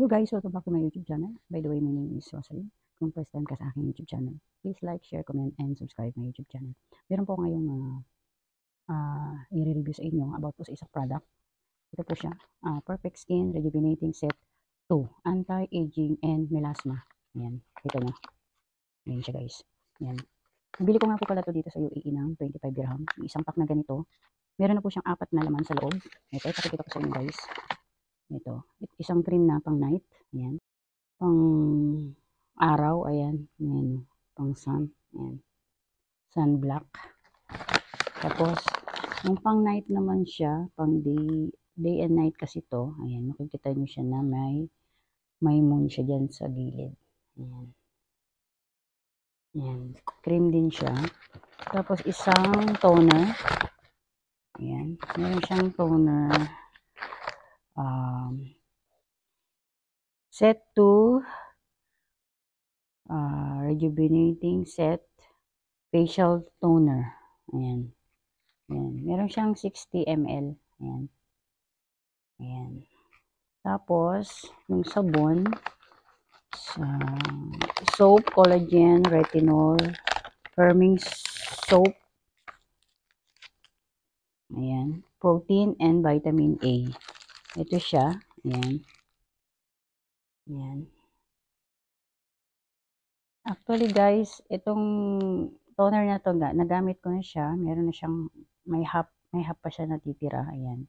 Hello guys, welcome back to my YouTube channel. By the way, my name is Rosalie. Kung first time ka sa aking YouTube channel, please like, share, comment, and subscribe my YouTube channel. Meron po ngayong i-review sa inyo about po sa isang product. Ito po siya, Perfect Skin Rejuvenating Set 2, Anti-Aging and Melasma. Ayan, ito nyo. Ayan siya guys. Ayan. Nabili ko nga po pala ito dito sa UAE ng 25 dirham. Yung isang pack na ganito. Meron na po siyang 4 na laman sa loob. Ito, ipakikita ko sa inyo guys. Ito, isang cream na pang night. Ayan. Pang araw, ayan. Ayan. Pang sun. Ayan. Sunblock. Tapos, yung pang night naman siya, pang day and night kasi to. Ayan, makikita nyo siya na may moon siya dyan sa gilid. Ayan. Ayan. Cream din siya. Tapos, isang toner. Ayan. Meron siyang toner. Set 2 rejuvenating set facial toner. Ayan. Ayan. Meron siyang 60 ml. Ayan. Ayan. Tapos, yung sabon, soap, collagen, retinol, firming soap. Ayan. Protein and vitamin A. Ito siya. Ayan. Ayan. Actually guys, itong toner na to, nagamit ko na siya. Meron na siyang, may half pa siya natitira. Ayan.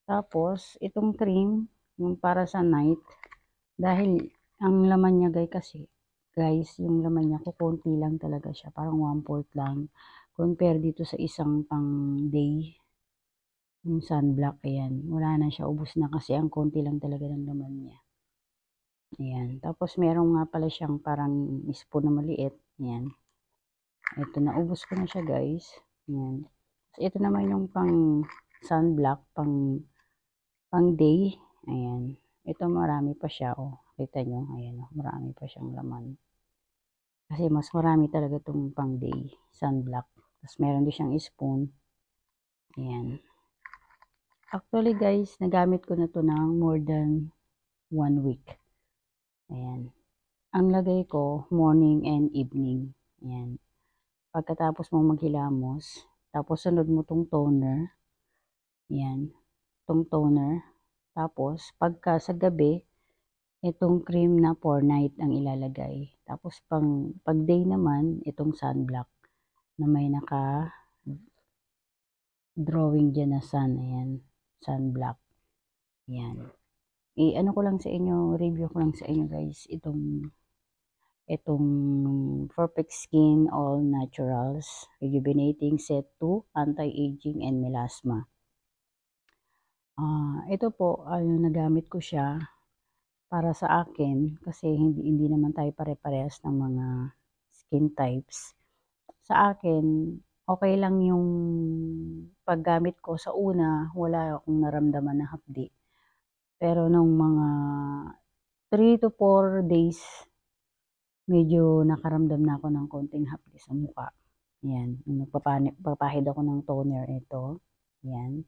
Tapos, itong cream, yung para sa night, dahil ang laman niya guys, yung laman niya, kukunti lang talaga siya. Parang 1/4 lang. Compare dito sa isang pang day, yung sunblock, ayan. Wala na siya, ubos na kasi ang konti lang talaga ng laman niya. Ayan. Tapos, meron nga pala siyang parang spoon na maliit. Ayan. Ito, naubos ko na siya guys. Ayan. Ito naman yung pang sunblock, pang day. Ayan. Ito marami pa siya. Oh. Kita nyo. Ayan. Oh. Marami pa siyang laman. Kasi mas marami talaga itong pang day sunblock. Tapos meron din siyang spoon. Ayan. Actually guys, nagamit ko na to ng more than 1 week. Ayan. Ang lagay ko, morning and evening. Ayan. Pagkatapos mo maghilamos, tapos sunod mo tong toner. Ayan. Tong toner. Tapos, pagka sa gabi, itong cream na for night ang ilalagay. Tapos, pag day naman, itong sunblock na may naka-drawing dyan na sun. Ayan. Sunblock. Ayan. Ano ko lang sa inyo, review ko lang sa inyo guys, itong Perfect Skin All Naturals Rejuvenating Set 2 Anti-Aging and Melasma. Ito po, nagamit ko siya para sa akin kasi hindi naman tayo pare-parehas ng mga skin types. Sa akin, okay lang yung paggamit ko sa una, wala akong naramdaman na hapdi. Pero nung mga 3 to 4 days, medyo nakaramdam na ako ng konting hapdi sa mukha. Ayan, magpapahid ako ng toner ito. Ayan.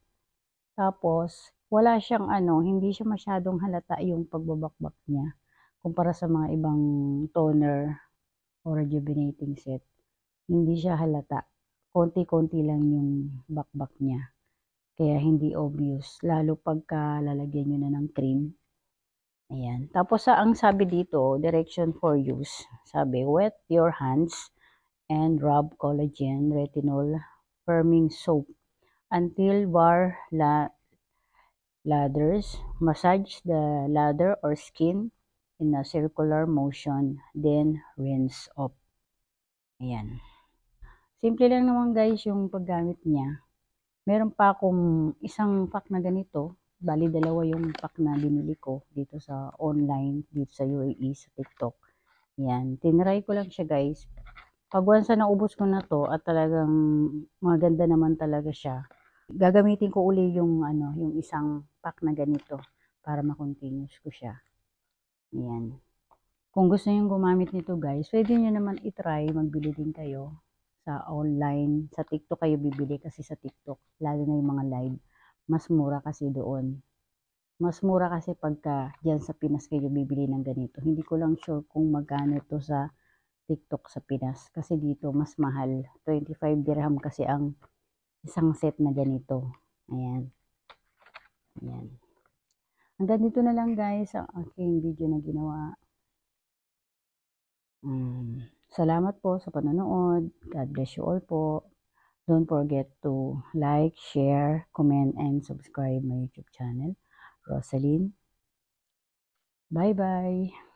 Tapos, wala siyang hindi siya masyadong halata yung pagbabakbak niya kumpara sa mga ibang toner o rejuvenating set. Hindi siya halata. Konti-konti lang yung bakbak niya. Kaya hindi obvious. Lalo pagka lalagyan nyo na ng cream. Ayan. Tapos, ang sabi dito, direction for use. Sabi, wet your hands and rub collagen, retinol, firming soap until bar ladders. Massage the ladder or skin in a circular motion, then rinse off. Ayan. Simple lang naman guys yung paggamit niya. Meron pa akong isang pack na ganito. Bali, dalawa yung pack na binili ko dito sa online, dito sa UAE, sa TikTok. Ayan. Tinry ko lang siya guys. Pag once na naubos ko na to at talagang maganda naman talaga siya, gagamitin ko uli yung yung isang pack na ganito para ma-continuous ko siya. Ayan. Kung gusto niyo gumamit nito guys, pwede niyo naman i-try, magbili din kayo sa online, sa TikTok kayo bibili kasi sa TikTok, lalo na yung mga live, mas mura kasi doon. Mas mura kasi pagka diyan sa Pinas kayo bibili ng ganito. Hindi ko lang sure kung magkano to sa TikTok sa Pinas. Kasi dito mas mahal. 25 dirham kasi ang isang set na ganito. Ayan. Ayan. Hanggang dito na lang guys ang aking video na ginawa. Salamat po sa panonood. God bless you all po. Don't forget to like, share, comment, and subscribe my YouTube channel. Rosaline. Bye-bye.